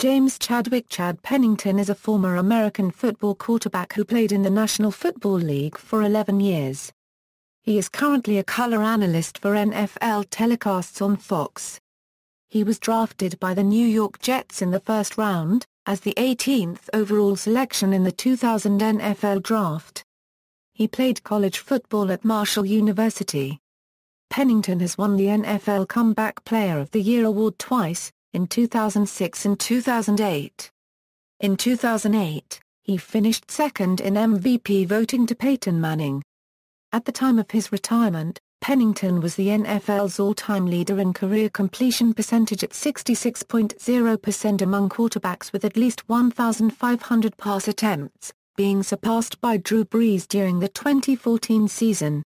James Chadwick. Chad Pennington is a former American football quarterback who played in the National Football League for 11 years. He is currently a color analyst for NFL telecasts on Fox. He was drafted by the New York Jets in the first round, as the 18th overall selection in the 2000 NFL Draft. He played college football at Marshall University. Pennington has won the NFL Comeback Player of the Year award twice, in 2006 and 2008. In 2008, he finished second in MVP voting to Peyton Manning. At the time of his retirement, Pennington was the NFL's all-time leader in career completion percentage at 66.0% among quarterbacks with at least 1,500 pass attempts, being surpassed by Drew Brees during the 2014 season.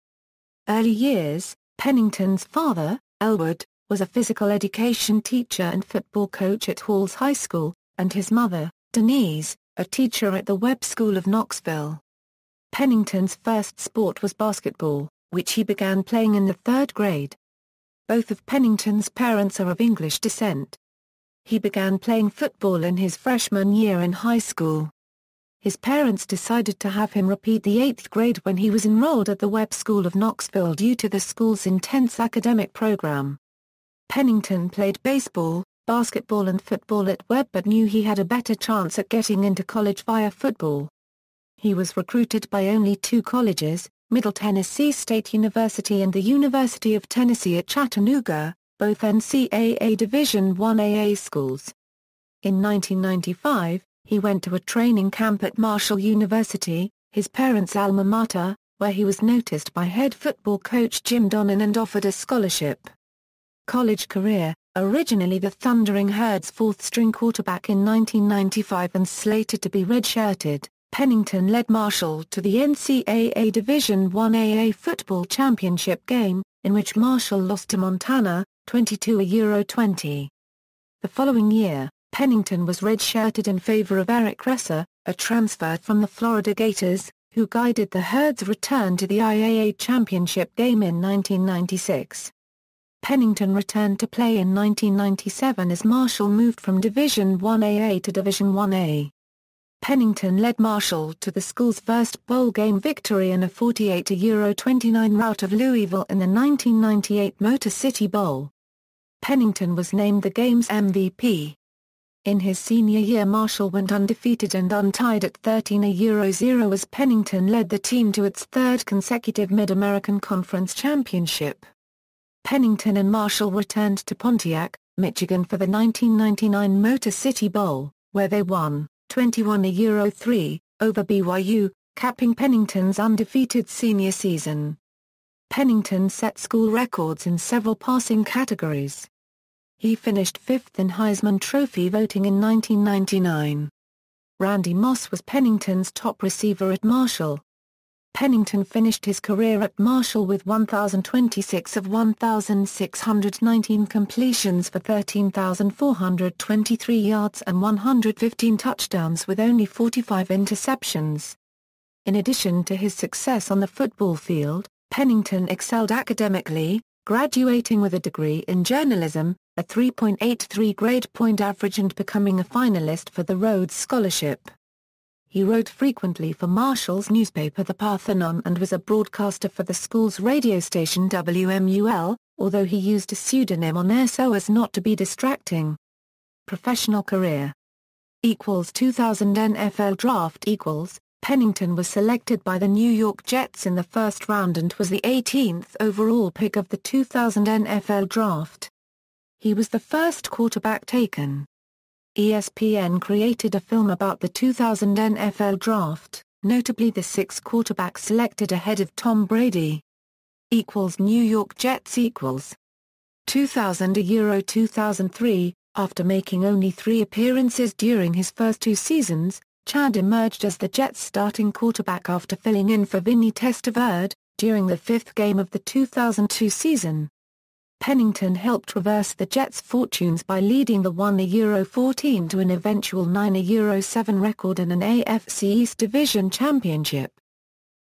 Early years: Pennington's father, Elwood, was a physical education teacher and football coach at Halls High School, and his mother, Denise, a teacher at the Webb School of Knoxville. Pennington's first sport was basketball, which he began playing in the 3rd grade. Both of Pennington's parents are of English descent. He began playing football in his freshman year in high school. His parents decided to have him repeat the 8th grade when he was enrolled at the Webb School of Knoxville due to the school's intense academic program. Pennington played baseball, basketball and football at Webb but knew he had a better chance at getting into college via football. He was recruited by only 2 colleges, Middle Tennessee State University and the University of Tennessee at Chattanooga, both NCAA Division I AA schools. In 1995, he went to a training camp at Marshall University, his parents' alma mater, where he was noticed by head football coach Jim Donnan and offered a scholarship. College career: originally the Thundering Herd's 4th-string quarterback in 1995 and slated to be redshirted, Pennington led Marshall to the NCAA Division I AA football championship game, in which Marshall lost to Montana, 22-20. The following year, Pennington was redshirted in favor of Eric Resser, a transfer from the Florida Gators, who guided the Herd's return to the IAA championship game in 1996. Pennington returned to play in 1997 as Marshall moved from Division I AA to Division I-A. Pennington led Marshall to the school's first bowl game victory in a 48-29 rout of Louisville in the 1998 Motor City Bowl. Pennington was named the game's MVP. In his senior year, Marshall went undefeated and untied at 13-0 as Pennington led the team to its 3rd consecutive Mid-American Conference championship. Pennington and Marshall returned to Pontiac, Michigan for the 1999 Motor City Bowl, where they won 21-3 over BYU, capping Pennington's undefeated senior season. Pennington set school records in several passing categories. He finished 5th in Heisman Trophy voting in 1999. Randy Moss was Pennington's top receiver at Marshall. Pennington finished his career at Marshall with 1,026 of 1,619 completions for 13,423 yards and 115 touchdowns with only 45 interceptions. In addition to his success on the football field, Pennington excelled academically, graduating with a degree in journalism, a 3.83 grade point average and becoming a finalist for the Rhodes Scholarship. He wrote frequently for Marshall's newspaper The Parthenon and was a broadcaster for the school's radio station WMUL, although he used a pseudonym on air so as not to be distracting. Professional career: 2000 NFL Draft Pennington was selected by the New York Jets in the 1st round and was the 18th overall pick of the 2000 NFL Draft. He was the first quarterback taken. ESPN created a film about the 2000 NFL Draft, notably the 6 quarterbacks selected ahead of Tom Brady. New York Jets 2000-2003, after making only 3 appearances during his first 2 seasons, Chad emerged as the Jets' starting quarterback after filling in for Vinny Testaverde during the 5th game of the 2002 season. Pennington helped reverse the Jets' fortunes by leading the 1-14 to an eventual 9-7 record in an AFC East Division championship.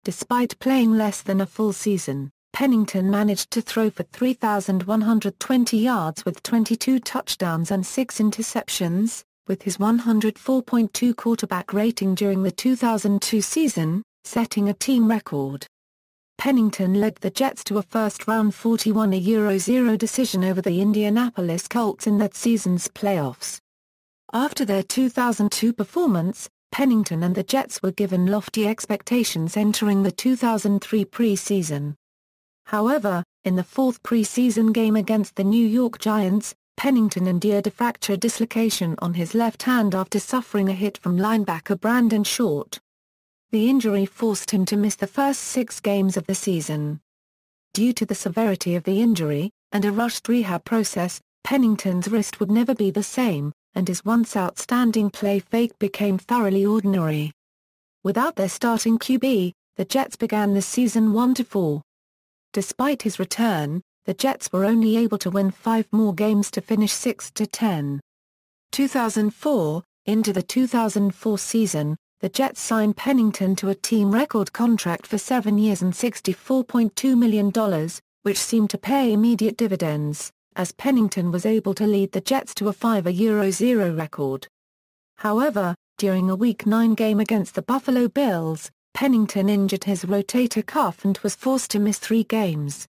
Despite playing less than a full season, Pennington managed to throw for 3,120 yards with 22 touchdowns and 6 interceptions, with his 104.2 quarterback rating during the 2002 season, setting a team record. Pennington led the Jets to a first-round 41-0 decision over the Indianapolis Colts in that season's playoffs. After their 2002 performance, Pennington and the Jets were given lofty expectations entering the 2003 preseason. However, in the fourth preseason game against the New York Giants, Pennington endured a fracture dislocation on his left hand after suffering a hit from linebacker Brandon Short. The injury forced him to miss the first 6 games of the season. Due to the severity of the injury, and a rushed rehab process, Pennington's wrist would never be the same, and his once outstanding play fake became thoroughly ordinary. Without their starting QB, the Jets began the season 1-4. Despite his return, the Jets were only able to win 5 more games to finish 6-10. 2004, into the 2004 season, the Jets signed Pennington to a team record contract for 7 years and $64.2 million, which seemed to pay immediate dividends, as Pennington was able to lead the Jets to a 5-0 record. However, during a Week 9 game against the Buffalo Bills, Pennington injured his rotator cuff and was forced to miss 3 games.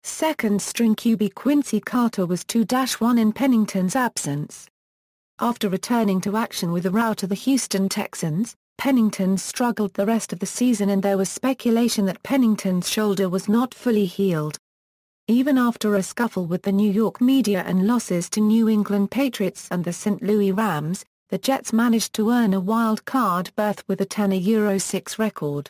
Second-string QB Quincy Carter was 2-1 in Pennington's absence. After returning to action with a rout to the Houston Texans, Pennington struggled the rest of the season and there was speculation that Pennington's shoulder was not fully healed. Even after a scuffle with the New York media and losses to New England Patriots and the St. Louis Rams, the Jets managed to earn a wild card berth with a 10-6 record.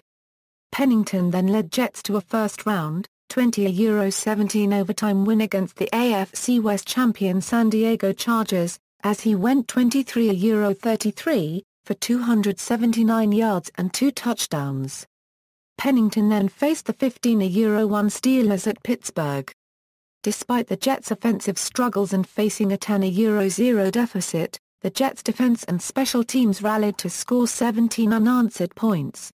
Pennington then led Jets to a first-round, 20-17 overtime win against the AFC West champion San Diego Chargers, as he went 23-33, for 279 yards and 2 touchdowns. Pennington then faced the 15-1 Steelers at Pittsburgh. Despite the Jets' offensive struggles and facing a 10-0 deficit, the Jets' defense and special teams rallied to score 17 unanswered points.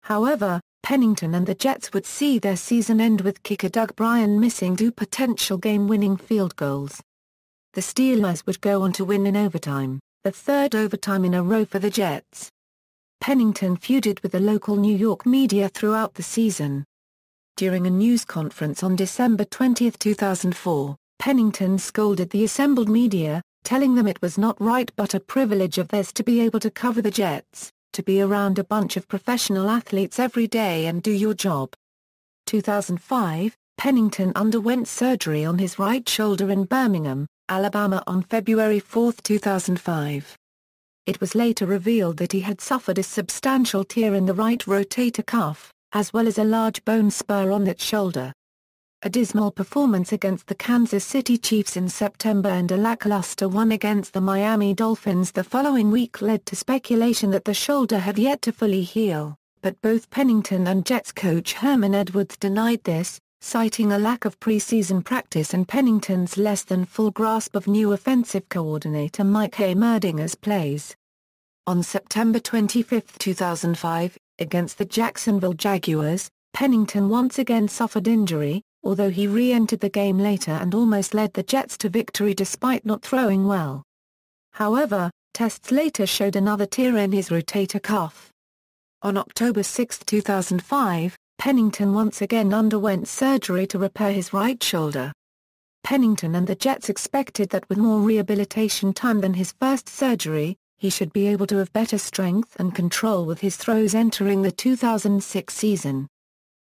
However, Pennington and the Jets would see their season end with kicker Doug Bryan missing 2 potential game-winning field goals. The Steelers would go on to win in overtime, the 3rd overtime in a row for the Jets. Pennington feuded with the local New York media throughout the season. During a news conference on December 20, 2004, Pennington scolded the assembled media, telling them it was not right but a privilege of theirs to be able to cover the Jets, to be around a bunch of professional athletes every day and do your job. 2005, Pennington underwent surgery on his right shoulder in Birmingham, Alabama on February 4, 2005. It was later revealed that he had suffered a substantial tear in the right rotator cuff, as well as a large bone spur on that shoulder. A dismal performance against the Kansas City Chiefs in September and a lackluster one against the Miami Dolphins the following week led to speculation that the shoulder had yet to fully heal, but both Pennington and Jets coach Herman Edwards denied this, citing a lack of preseason practice and Pennington's less than full grasp of new offensive coordinator Mike Hammerdinger's plays. On September 25, 2005, against the Jacksonville Jaguars, Pennington once again suffered injury, although he re-entered the game later and almost led the Jets to victory despite not throwing well. However, tests later showed another tear in his rotator cuff. On October 6, 2005, Pennington once again underwent surgery to repair his right shoulder. Pennington and the Jets expected that with more rehabilitation time than his first surgery, he should be able to have better strength and control with his throws entering the 2006 season.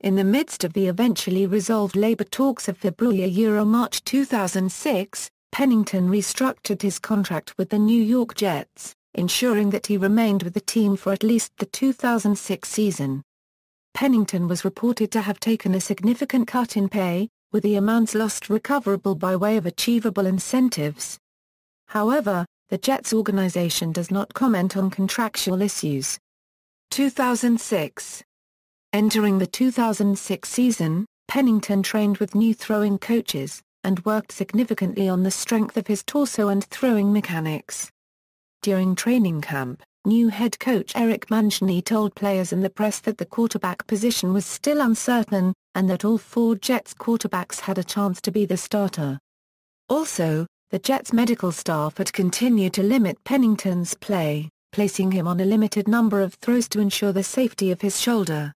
In the midst of the eventually resolved labor talks of February-March 2006, Pennington restructured his contract with the New York Jets, ensuring that he remained with the team for at least the 2006 season. Pennington was reported to have taken a significant cut in pay, with the amounts lost recoverable by way of achievable incentives. However, the Jets organization does not comment on contractual issues. 2006. Entering the 2006 season, Pennington trained with new throwing coaches, and worked significantly on the strength of his torso and throwing mechanics. During training camp, new head coach Eric Mancini told players and the press that the quarterback position was still uncertain, and that all 4 Jets quarterbacks had a chance to be the starter. Also, The Jets' medical staff had continued to limit Pennington's play, placing him on a limited number of throws to ensure the safety of his shoulder.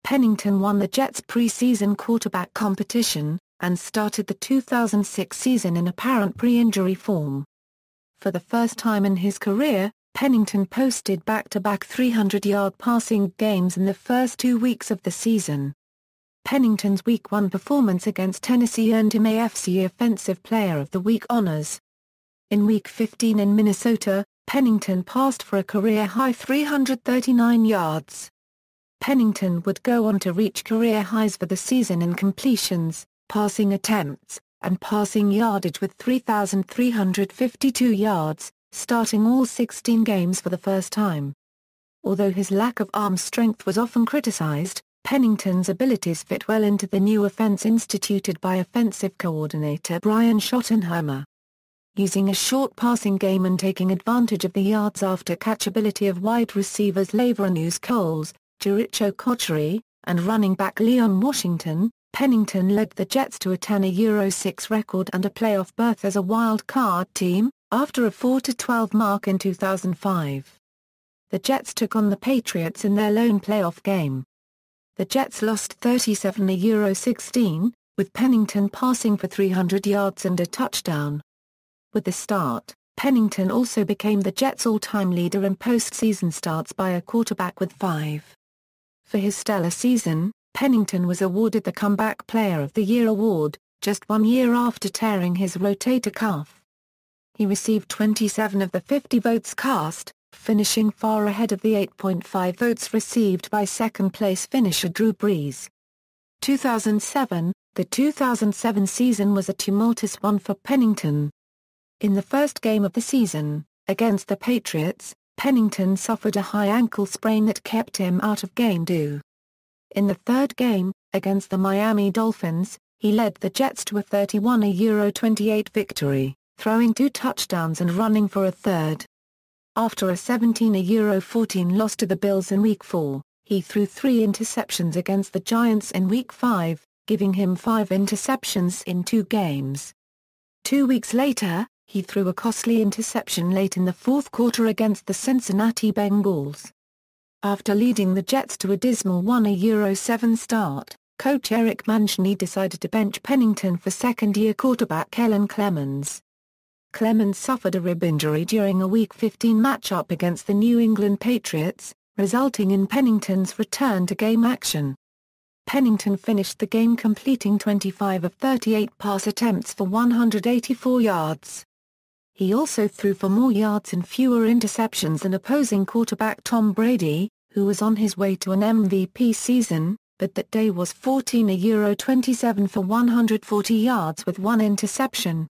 Pennington won the Jets' preseason quarterback competition, and started the 2006 season in apparent pre-injury form. For the first time in his career, Pennington posted back-to-back 300-yard passing games in the first 2 weeks of the season. Pennington's Week 1 performance against Tennessee earned him AFC Offensive Player of the Week honors. In Week 15 in Minnesota, Pennington passed for a career-high 339 yards. Pennington would go on to reach career highs for the season in completions, passing attempts, and passing yardage with 3,352 yards, starting all 16 games for the first time. Although his lack of arm strength was often criticized, Pennington's abilities fit well into the new offense instituted by offensive coordinator Brian Schottenheimer. Using a short passing game and taking advantage of the yards after catch ability of wide receivers Laveranues Coles, Jericho Cotchery, and running back Leon Washington, Pennington led the Jets to a 10-6 record and a playoff berth as a wild card team, after a 4-12 mark in 2005. The Jets took on the Patriots in their lone playoff game. The Jets lost 37-16, with Pennington passing for 300 yards and a touchdown. With the start, Pennington also became the Jets' all-time leader in postseason starts by a quarterback with 5. For his stellar season, Pennington was awarded the Comeback Player of the Year award, just 1 year after tearing his rotator cuff. He received 27 of the 50 votes cast, finishing far ahead of the 8.5 votes received by second-place finisher Drew Brees. 2007, the 2007 season was a tumultuous one for Pennington. In the first game of the season, against the Patriots, Pennington suffered a high ankle sprain that kept him out of Game 2. In the third game, against the Miami Dolphins, he led the Jets to a 31-28 victory, throwing 2 touchdowns and running for a third. After a 17-14 loss to the Bills in Week 4, he threw 3 interceptions against the Giants in Week 5, giving him 5 interceptions in 2 games. 2 weeks later, he threw a costly interception late in the fourth quarter against the Cincinnati Bengals. After leading the Jets to a dismal 1-7 start, coach Eric Bieniemy decided to bench Pennington for second-year quarterback Kellen Clemens. Clemens suffered a rib injury during a Week 15 matchup against the New England Patriots, resulting in Pennington's return to game action. Pennington finished the game completing 25 of 38 pass attempts for 184 yards. He also threw for more yards and fewer interceptions than opposing quarterback Tom Brady, who was on his way to an MVP season, but that day was 14-27 for 140 yards with 1 interception.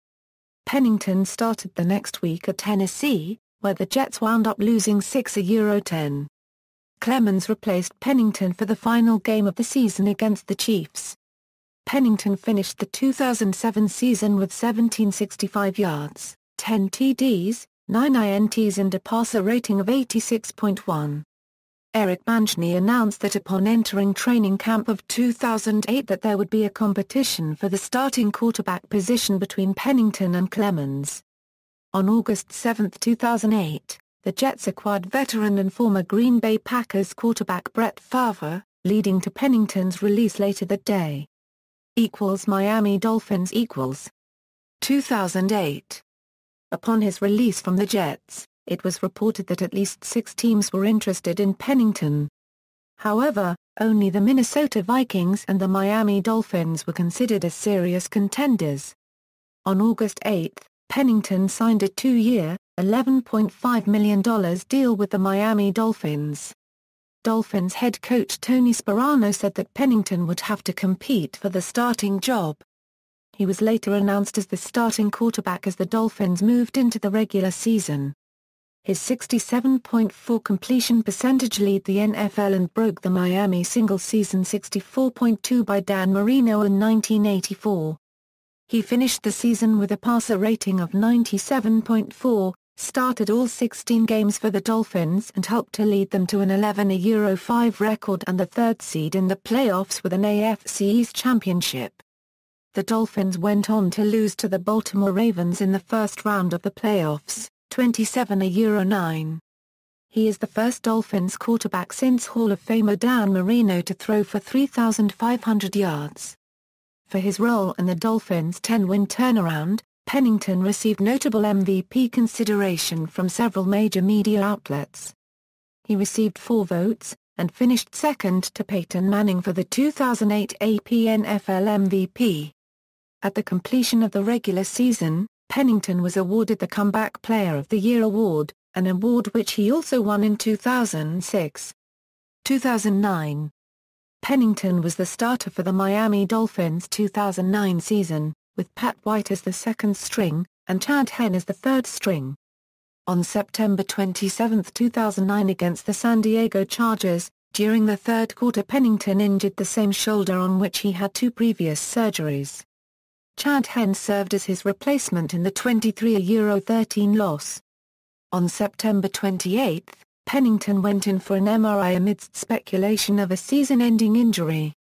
Pennington started the next week at Tennessee, where the Jets wound up losing 6-10. Clemens replaced Pennington for the final game of the season against the Chiefs. Pennington finished the 2007 season with 1,765 yards, 10 TDs, 9 INTs and a passer rating of 86.1. Eric Bieniemy announced that upon entering training camp of 2008 that there would be a competition for the starting quarterback position between Pennington and Clemens. On August 7, 2008, the Jets acquired veteran and former Green Bay Packers quarterback Brett Favre, leading to Pennington's release later that day. Miami Dolphins 2008. Upon his release from the Jets, it was reported that at least 6 teams were interested in Pennington. However, only the Minnesota Vikings and the Miami Dolphins were considered as serious contenders. On August 8, Pennington signed a 2-year, $11.5 million deal with the Miami Dolphins. Dolphins head coach Tony Sparano said that Pennington would have to compete for the starting job. He was later announced as the starting quarterback as the Dolphins moved into the regular season. His 67.4 completion percentage led the NFL and broke the Miami single-season 64.2 by Dan Marino in 1984. He finished the season with a passer rating of 97.4, started all 16 games for the Dolphins and helped to lead them to an 11-5 record and the 3rd seed in the playoffs with an AFC East championship. the Dolphins went on to lose to the Baltimore Ravens in the first round of the playoffs, 27-9. He is the first Dolphins quarterback since Hall of Famer Dan Marino to throw for 3,500 yards. For his role in the Dolphins' 10-win turnaround, Pennington received notable MVP consideration from several major media outlets. He received 4 votes, and finished second to Peyton Manning for the 2008 AP NFL MVP. At the completion of the regular season, Pennington was awarded the Comeback Player of the Year award, an award which he also won in 2006. 2009. Pennington was the starter for the Miami Dolphins' 2009 season, with Pat White as the second string, and Chad Henne as the third string. On September 27, 2009 against the San Diego Chargers, during the third quarter Pennington injured the same shoulder on which he had 2 previous surgeries. Chad Henne served as his replacement in the 23-13 loss. On September 28, Pennington went in for an MRI amidst speculation of a season-ending injury.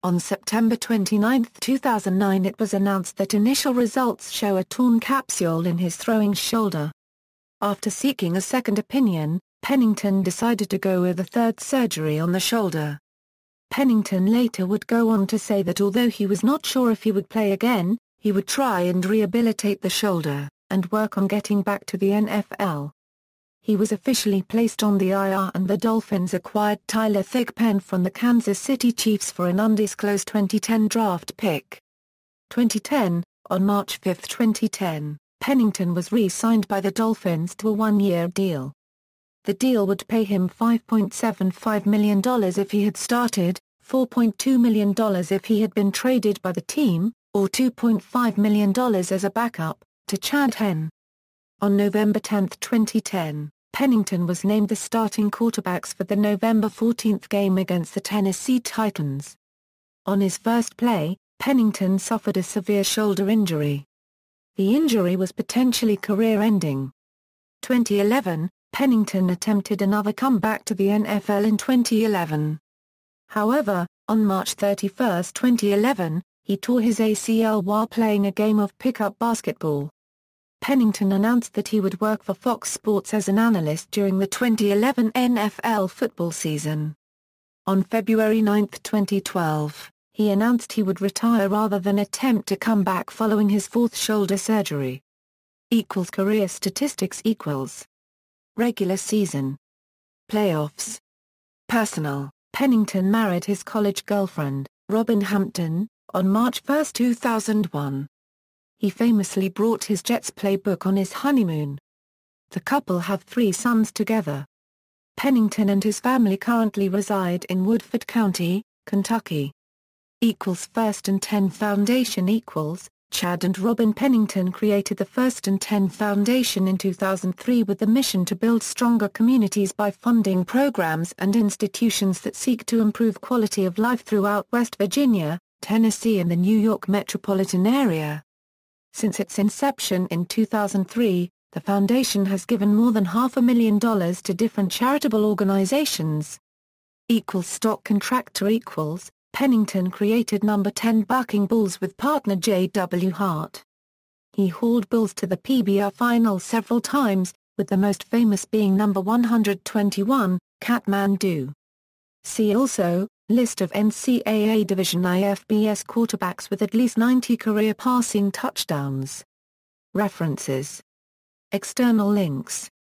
On September 29, 2009 it was announced that initial results show a torn capsule in his throwing shoulder. After seeking a second opinion, Pennington decided to go with a third surgery on the shoulder. Pennington later would go on to say that although he was not sure if he would play again, he would try and rehabilitate the shoulder, and work on getting back to the NFL. He was officially placed on the IR and the Dolphins acquired Tyler Thigpen from the Kansas City Chiefs for an undisclosed 2010 draft pick. 2010, on March 5, 2010, Pennington was re-signed by the Dolphins to a 1-year deal. The deal would pay him $5.75 million if he had started, $4.2 million if he had been traded by the team, or $2.5 million as a backup, to Chad Henne. On November 10, 2010, Pennington was named the starting quarterbacks for the November 14 game against the Tennessee Titans. On his first play, Pennington suffered a severe shoulder injury. The injury was potentially career-ending. 2011, Pennington attempted another comeback to the NFL in 2011. However, on March 31, 2011, he tore his ACL while playing a game of pickup basketball. Pennington announced that he would work for Fox Sports as an analyst during the 2011 NFL football season. On February 9, 2012, he announced he would retire rather than attempt to come back following his 4th shoulder surgery. Career statistics == Regular season. Playoffs. Personal. Pennington married his college girlfriend, Robin Hampton, on March 1, 2001. He famously brought his Jets playbook on his honeymoon. The couple have 3 sons together. Pennington and his family currently reside in Woodford County, Kentucky. First and 10 Foundation Chad and Robin Pennington created the First and 10 Foundation in 2003 with the mission to build stronger communities by funding programs and institutions that seek to improve quality of life throughout West Virginia, Tennessee and the New York metropolitan area. Since its inception in 2003, the foundation has given more than $500,000 to different charitable organizations. Stock contractor Pennington created number 10 Bucking Bulls with partner J.W. Hart. He hauled Bulls to the PBR final several times, with the most famous being number 121, Kathmandu. See also, List of NCAA Division I FBS quarterbacks with at least 90 career passing touchdowns. References. External links.